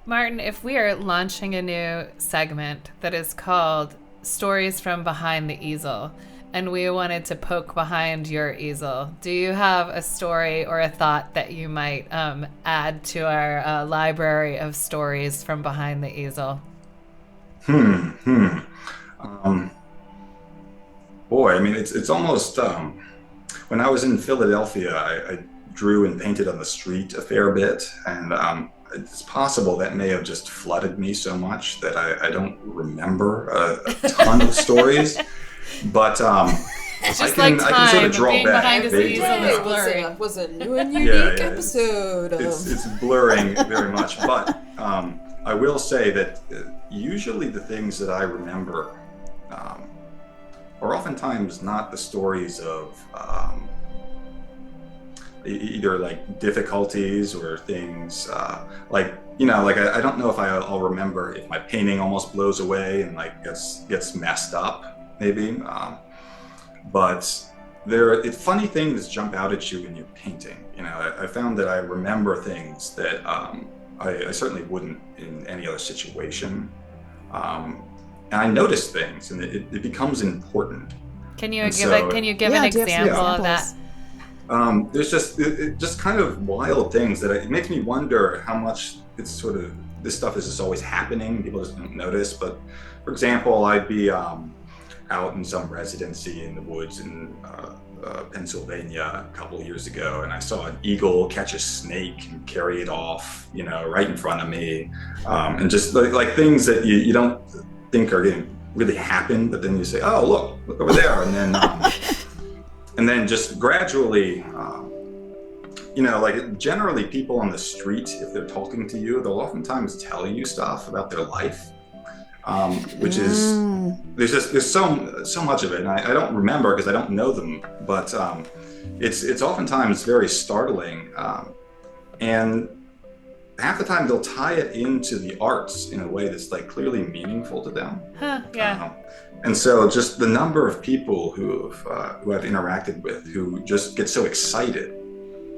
Martin, if we are launching a new segment that is called Stories from Behind the Easel, and we wanted to poke behind your easel, do you have a story or a thought that you might add to our library of stories from behind the easel? Um, Boy, I mean, it's almost when I was in Philadelphia, I drew and painted on the street a fair bit, and it's possible that may have just flooded me so much that I don't remember a ton of stories. But It's I just like can sort of time, draw being back behind his vaguely easel is now. blurring. Was a new and Yeah, unique yeah, episode of... it's blurring very much. But I will say that usually the things that I remember are oftentimes not the stories of either like difficulties or things like like I don't know if I'll remember if my painting almost blows away and like gets messed up maybe, but funny things jump out at you when you're painting. I found that I remember things that I certainly wouldn't in any other situation, and I notice things and it becomes important. Can you And give so, can you give Yeah, an do you have some example of that? examples? There's just kind of wild things that it makes me wonder how much it's sort of this stuff is just always happening. People just don't notice. But for example, I'd be out in some residency in the woods in Pennsylvania a couple of years ago, and I saw an eagle catch a snake and carry it off, right in front of me, and just like things that you don't think are going to really happen, but then you say, "Oh, look over there," and then just gradually, like generally people on the street, if they're talking to you, they'll oftentimes tell you stuff about their life, which is there's so much of it, and I don't remember because I don't know them, but it's oftentimes very startling, and half the time they'll tie it into the arts in a way that's like clearly meaningful to them. Yeah. And so just the number of people who I've interacted with who just get so excited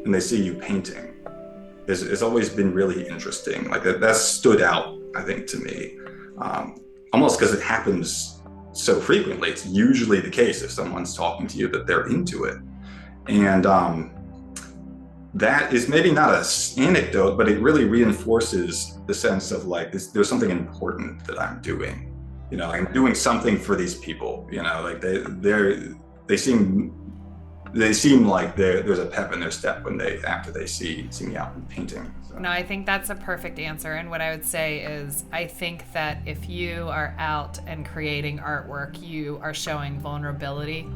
when they see you painting has always been really interesting. Like that stood out, I think, to me, almost because it happens so frequently. It's usually the case if someone's talking to you that they're into it. And that is maybe not an anecdote, but it really reinforces the sense of like there's something important that I'm doing. I'm doing something for these people. Like they seem like there's a pep in their step after they see me out painting. So. No, I think that's a perfect answer. And what I would say is, I think that if you are out and creating artwork, you are showing vulnerability,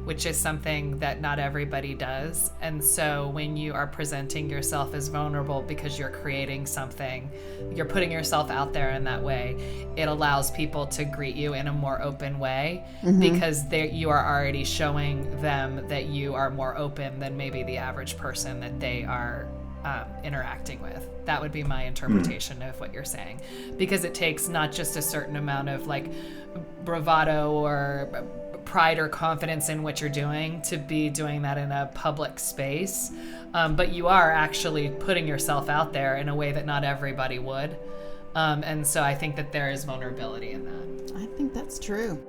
which is something that not everybody does. And so when you are presenting yourself as vulnerable because you're creating something, you're putting yourself out there in that way, it allows people to greet you in a more open way, because you are already showing them that you are more open than maybe the average person that they are interacting with. That would be my interpretation of what you're saying, because it takes not just a certain amount of like bravado or pride or confidence in what you're doing to be doing that in a public space, but you are actually putting yourself out there in a way that not everybody would, and so I think that there is vulnerability in that. I think that's true.